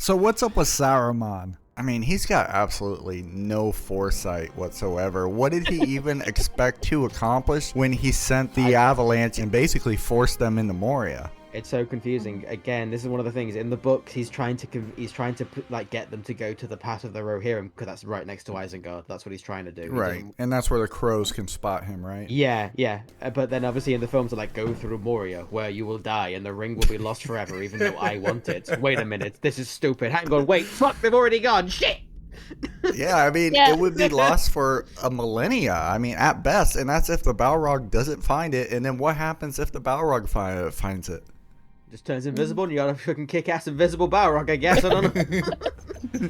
So what's up with Saruman? I mean, he's got absolutely no foresight whatsoever. What did he even expect to accomplish when he sent the avalanche and basically forced them into Moria? It's so confusing. Again, this is one of the things in the book. He's trying to like get them to go to the path of the Rohirrim because that's right next to Isengard. That's what he's trying to do. Right, and that's where the crows can spot him, right? Yeah, yeah. But then obviously in the films, are like, go through Moria where you will die and the ring will be lost forever, even though I want it. Wait a minute, this is stupid. Hang on, wait, fuck, they've already gone. Shit. Yeah, I mean, it would be lost for a millennia. I mean, at best, and that's if the Balrog doesn't find it. And then what happens if the Balrog finds it? Just turns invisible and you got a fucking kick-ass invisible Balrog, I guess. I don't know.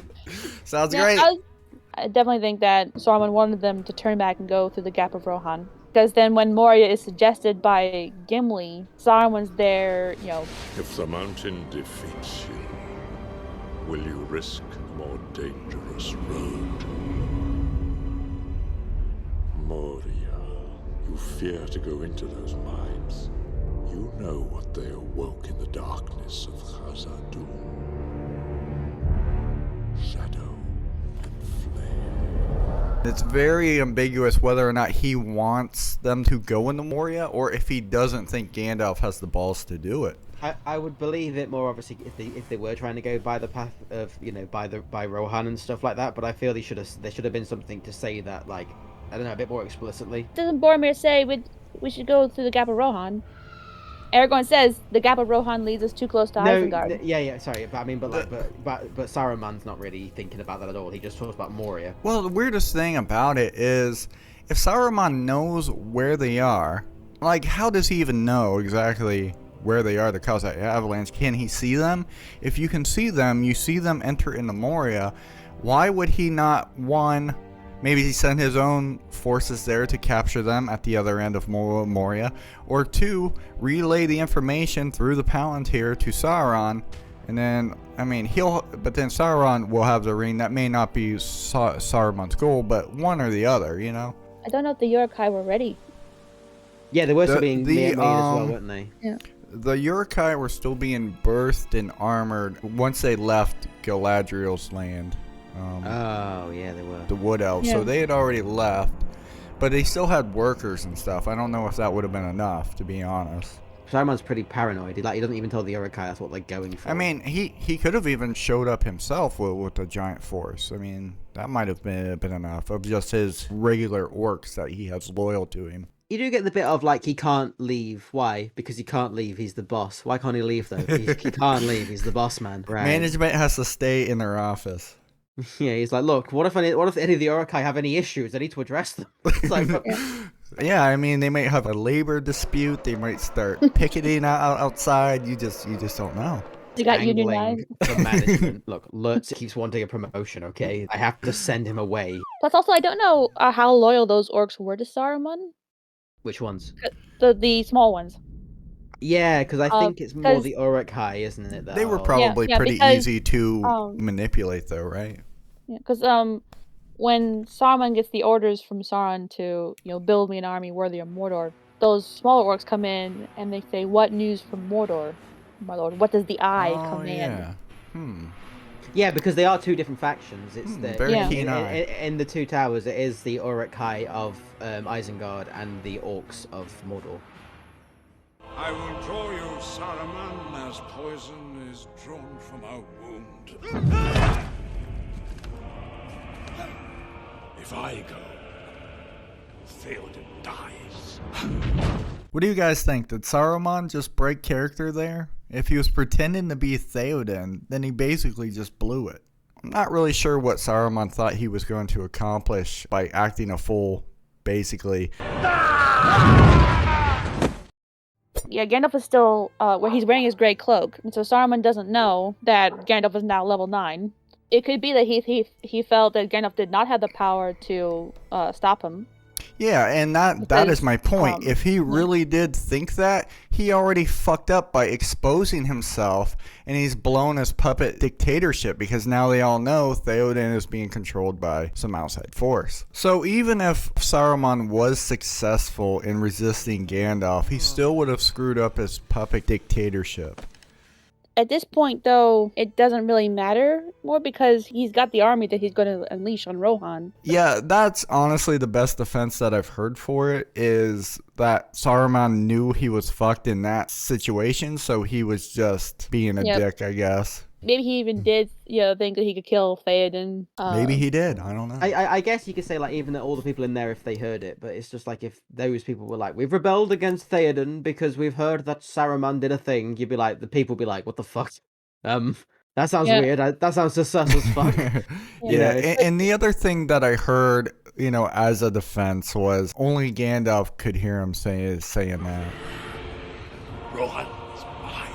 Sounds great. I definitely think that Saruman wanted them to turn back and go through the Gap of Rohan. Because then when Moria is suggested by Gimli, Saruman's there, you know. If the mountain defeats you, will you risk a more dangerous road? Moria, you fear to go into those mines. You know what they awoke in the darkness of Khazad-dûm. Shadow and flame. It's very ambiguous whether or not he wants them to go into Moria, or if he doesn't think Gandalf has the balls to do it. I would believe it more obviously if they were trying to go by the path of, you know, by Rohan and stuff like that. But I feel there should have been something to say that, like, I don't know, a bit more explicitly. Doesn't Boromir say we should go through the Gap of Rohan? Aragorn says the Gap of Rohan leads us too close to Isengard. Yeah, sorry, but I mean, but Saruman's not really thinking about that at all. He just talks about Moria. Well, the weirdest thing about it is, if Saruman knows where they are, like, how does he even know exactly where they are to cause that avalanche? Can he see them? If you can see them, you see them enter into Moria. Why would he not, one, maybe he sent his own forces there to capture them at the other end of Moria, or two, relay the information through the Palantir to Sauron, and then, I mean, but then Sauron will have the ring. That may not be Saruman's goal, but one or the other, you know? I don't know if the Uruk-hai were ready. Yeah, they were still being made as well, weren't they? Yeah. The Uruk-hai were still being birthed and armored once they left Galadriel's land. Oh, yeah, they were. The Wood Elves, Yeah. so they had already left, but they still had workers and stuff. I don't know if that would have been enough, to be honest. Saruman's pretty paranoid. He doesn't even tell the Uruk-hai that's what they're going for. I mean, he could have even showed up himself with a giant force. I mean, that might have been enough of just his regular orcs that he has loyal to him. You do get the bit of, like, he can't leave. Why? Because he can't leave. He's the boss. Why can't he leave, though? He can't leave. He's the boss man. Right. Management has to stay in their office. Yeah, he's like, look, what if any of the Uruk-hai have any issues? I need to address them. It's like, yeah, I mean, they might have a labor dispute. They might start picketing outside. You just don't know. They got angling unionized. the management. Look, Lutz keeps wanting a promotion, okay? I have to send him away. Plus, also, I don't know how loyal those orcs were to Saruman. Which ones? The small ones. Yeah, because I think it's more the Uruk-hai, isn't it? They were probably pretty because, easy to manipulate, though, right? Yeah, because when Saruman gets the orders from Sauron to, you know, build me an army worthy of Mordor, those smaller orcs come in and they say, "What news from Mordor, my lord? What does the Eye command?" Yeah. Yeah, because they are two different factions. It's very keen eye. In the Two Towers, it is the Uruk-hai of Isengard and the orcs of Mordor. I will draw you, Saruman, as poison is drawn from a wound. If I go, Theoden dies. What do you guys think? Did Saruman just break character there? If he was pretending to be Theoden, then he basically just blew it. I'm not really sure what Saruman thought he was going to accomplish by acting a fool, basically. Yeah, Gandalf is still where he's wearing his gray cloak, and so Saruman doesn't know that Gandalf is now level 9. It could be that he felt that Gandalf did not have the power to stop him. Yeah, and that is my point. If he really did think that, he already fucked up by exposing himself, and he's blown his puppet dictatorship, because now they all know Theoden is being controlled by some outside force. So even if Saruman was successful in resisting Gandalf, he still would have screwed up his puppet dictatorship. At this point, though, it doesn't really matter more because he's got the army that he's going to unleash on Rohan. Yeah, that's honestly the best defense that I've heard for it, is that Saruman knew he was fucked in that situation, so he was just being a dick, I guess. Maybe he even did, think that he could kill Theoden. Maybe he did. I don't know. I guess you could say, like, even all the people in there, if they heard it, but it's just like if those people were like, we've rebelled against Theoden because we've heard that Saruman did a thing, you'd be like, the people would be like, what the fuck? That sounds weird. That sounds just sus as fuck. Yeah, and the other thing that I heard, as a defense was only Gandalf could hear him saying that. Rohan is mine.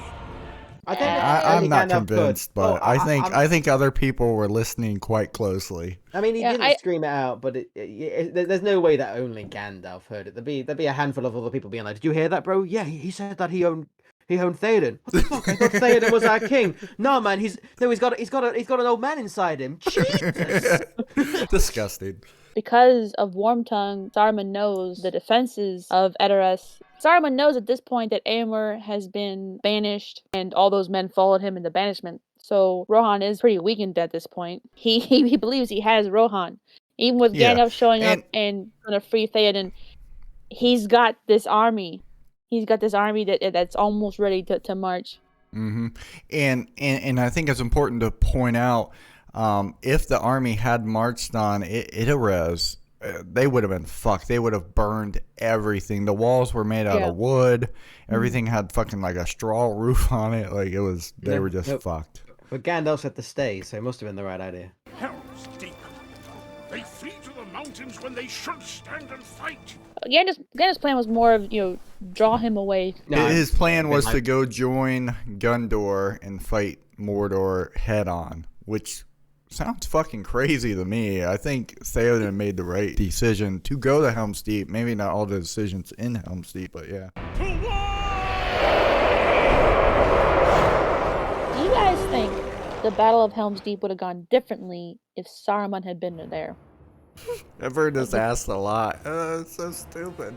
I'm not convinced, but I think other people were listening quite closely. I mean, he didn't scream it out, but there's no way that only Gandalf heard it. There'd be a handful of other people being like, "Did you hear that, bro? Yeah, he said that he owned Theoden. What the fuck? I thought Theoden was our king. No, man, he's got an old man inside him. Jesus." Disgusting. Because of Wormtongue, Saruman knows the defenses of Edoras. Saruman knows at this point that Éomer has been banished, and all those men followed him into banishment. So Rohan is pretty weakened at this point. He believes he has Rohan. Even with Gandalf showing up and trying to free Theoden, he's got this army. He's got this army that's almost ready to march. Mm-hmm. And I think it's important to point out, if the army had marched on Edoras, they would have been fucked. They would have burned everything. The walls were made out of wood. Everything had fucking like a straw roof on it. Like they were just fucked. But Gandalf said to stay, so it must have been the right idea. Helm's Deep. They flee to the mountains when they should stand and fight. Gandalf's plan was more of, draw him away. No, his plan was to go join Gondor and fight Mordor head on, which sounds fucking crazy to me. I think Theoden made the right decision to go to Helm's Deep. Maybe not all the decisions in Helm's Deep, but yeah. Do you guys think the Battle of Helm's Deep would have gone differently if Saruman had been there? I've heard this asked a lot. It's so stupid.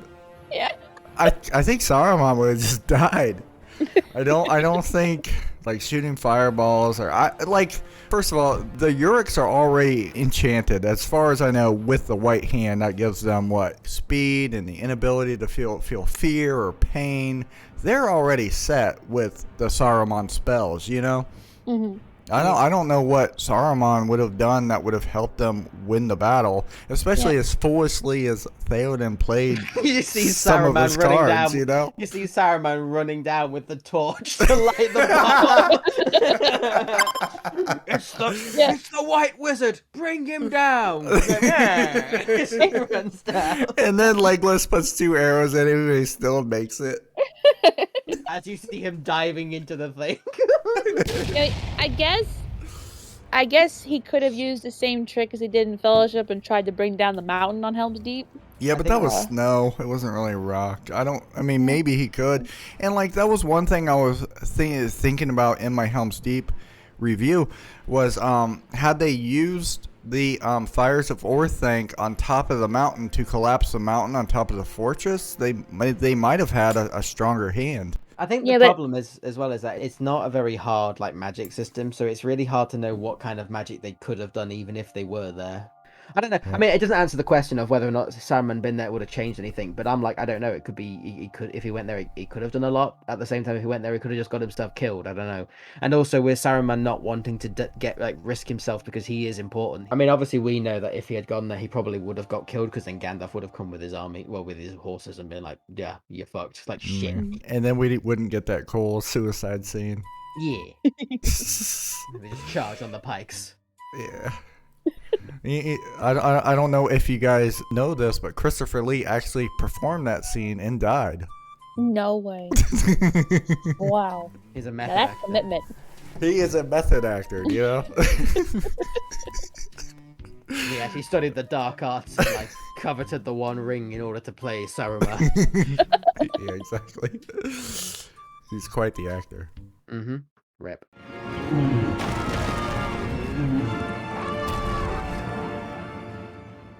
Yeah. I think Saruman would have just died. I don't think like shooting fireballs first of all, the Uriks are already enchanted, as far as I know, with the white hand that gives them speed and the inability to feel fear or pain. They're already set with the Saruman spells, Mm-hmm. I don't know what Saruman would have done that would have helped them win the battle, especially as foolishly as Theoden played. You see some of his running cards, down. You see Saruman running down with the torch to light the bomb. It's the White Wizard. Bring him down. He runs down. And then Legolas puts 2 arrows in him and he still makes it. As you see him diving into the thing. I guess he could have used the same trick as he did in Fellowship and tried to bring down the mountain on Helm's Deep. Yeah, but that was snow. It wasn't really rock. Maybe he could. And that was one thing I was thinking about in my Helm's Deep review was had they used the fires of Orthanc on top of the mountain to collapse the mountain on top of the fortress, they might have had a stronger hand. I think the problem is, as well, is that it's not a very hard magic system, so it's really hard to know what kind of magic they could have done even if they were there. I don't know. I mean, it doesn't answer the question of whether or not Saruman been there would have changed anything. But I'm I don't know. It could be he could, if he went there, he could have done a lot. At the same time, if he went there, he could have just got himself killed. I don't know. And also with Saruman not wanting to risk himself because he is important. I mean, obviously we know that if he had gone there, he probably would have got killed because then Gandalf would have come with his army, with his horses, and been like, "Yeah, you're fucked." Shit. And then we wouldn't get that cool suicide scene. Yeah. They just charge on the pikes. Yeah. I don't know if you guys know this, but Christopher Lee actually performed that scene and died. No way. Wow. He's a method That's actor. commitment. He is a method actor, He actually studied the dark arts and coveted the One Ring in order to play Saruman. Yeah, exactly. He's quite the actor. Mm-hmm. Rip.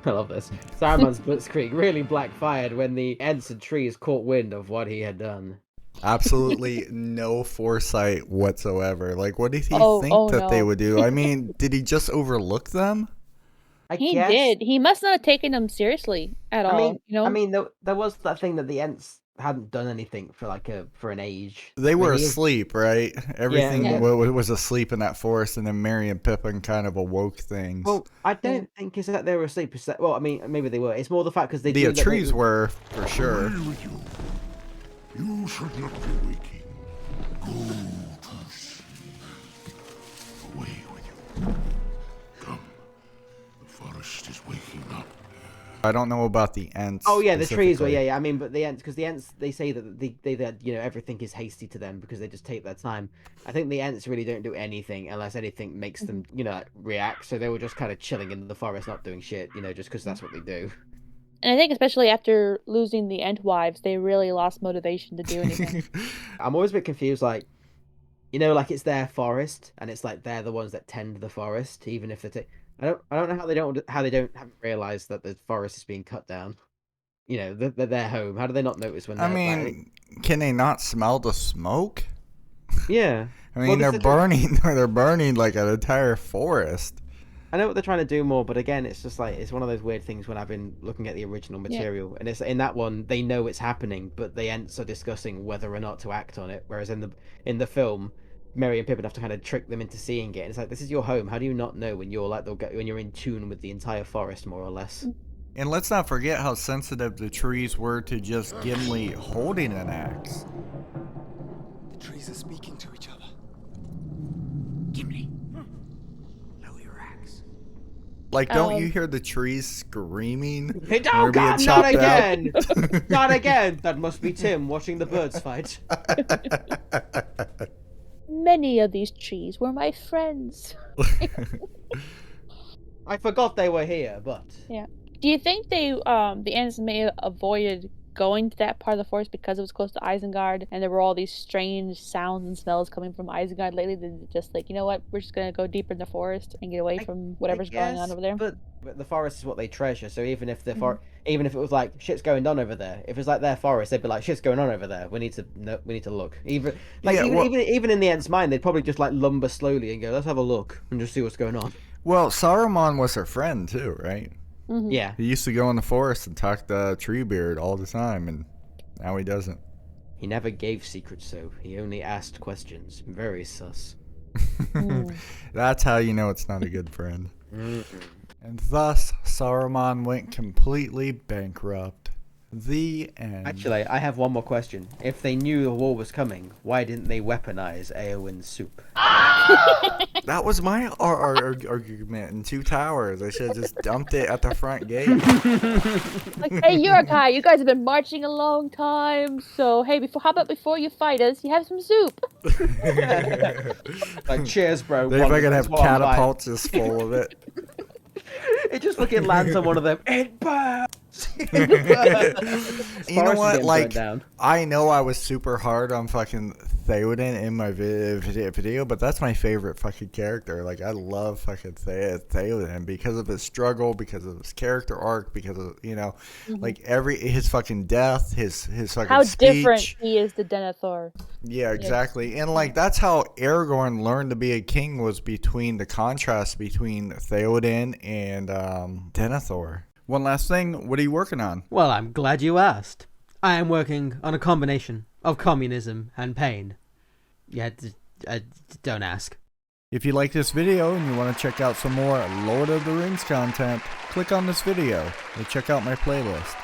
I love this. Saruman's blitzkrieg really blackfired when the Ents and trees caught wind of what he had done. Absolutely no foresight whatsoever. Like, what did he Oh, think oh that they no. would do? I mean, did he just overlook them? I He guess. did. He must not have taken them seriously at I all. mean, You know. I mean, there was that thing that the Ents hadn't done anything for like for an age. They I mean, were he is- asleep, right? Everything Yeah. was asleep in that forest, and then Merry and Pippin kind of awoke things. Well, I Yeah. don't think it's that they were asleep. It's that, well, I mean, maybe they were. It's more the fact because they The do that trees were, for sure. Away with you. You should not be waking. Go to sleep. Away with you. Come. The forest is waking up. I don't know about the Ents. Oh yeah, the trees were specifically. yeah. I mean, but the Ents, because the Ents, they say that that everything is hasty to them because they just take their time. I think the Ents really don't do anything unless anything makes them react. So they were just kind of chilling in the forest, not doing shit, just because that's what they do. And I think especially after losing the Entwives, they really lost motivation to do anything. I'm always a bit confused, like like it's their forest, and it's like they're the ones that tend the forest, even if they. I don't know how they haven't realized that the forest is being cut down. Their home. How do they not notice when? I mean, can they not smell the smoke? Yeah. I mean, Well, they're this is- burning. They're burning like an entire forest. I know what they're trying to do more, but again, it's just like it's one of those weird things when I've been looking at the original material, and it's in that one they know it's happening, but the Ents are discussing whether or not to act on it. Whereas in the film, Merry and Pippin have to kind of trick them into seeing it. And it's like, this is your home. How do you not know when you're when you're in tune with the entire forest, more or less? And let's not forget how sensitive the trees were to just Gimli holding an axe. The trees are speaking to each other. Gimli, lower your axe. Like, don't you hear the trees screaming? when Oh they're being God, not chopped out? again! Not again! That must be Tim watching the birds fight. Many of these trees were my friends. I forgot they were here, but Do you think the Ents may have avoided going to that part of the forest because it was close to Isengard and there were all these strange sounds and smells coming from Isengard lately? They just like, you know what, we're just gonna go deeper in the forest and get away from whatever's going on over there. But the forest is what they treasure. So even if even if it was like shit's going on over there, if it's like their forest, they'd be like shit's going on over there. We need to look. Even in the Ents' mind, they'd probably just like lumber slowly and go, let's have a look and just see what's going on. Well, Saruman was her friend too, right? Mhm. Yeah. He used to go in the forest and talk to Treebeard all the time, and now he doesn't. He never gave secrets, so he only asked questions. Very sus. That's how you know it's not a good friend. And thus, Saruman went completely bankrupt. The end. Actually, I have one more question. If they knew the war was coming, why didn't they weaponize Eowyn's soup? That was my argument in Two Towers. I should have just dumped it at the front gate. Like, hey, Yurkai, you guys have been marching a long time, so hey, how about before you fight us, you have some soup? Like, cheers, bro. They fucking have catapults just full of it. It just fucking lands on one of them. It burns. You know what? Like, I know I was super hard on fucking Theoden in my video, but that's my favorite fucking character. Like, I love fucking Theoden because of his struggle, because of his character arc, because of, like his fucking death, his fucking How speech. different he is to Denethor. Yeah, exactly. And like that's how Aragorn learned to be a king, was between the contrast between Theoden and Denethor. One last thing, what are you working on? Well, I'm glad you asked. I am working on a combination of communism and pain. Yeah, don't ask. If you like this video and you want to check out some more Lord of the Rings content, click on this video and check out my playlist.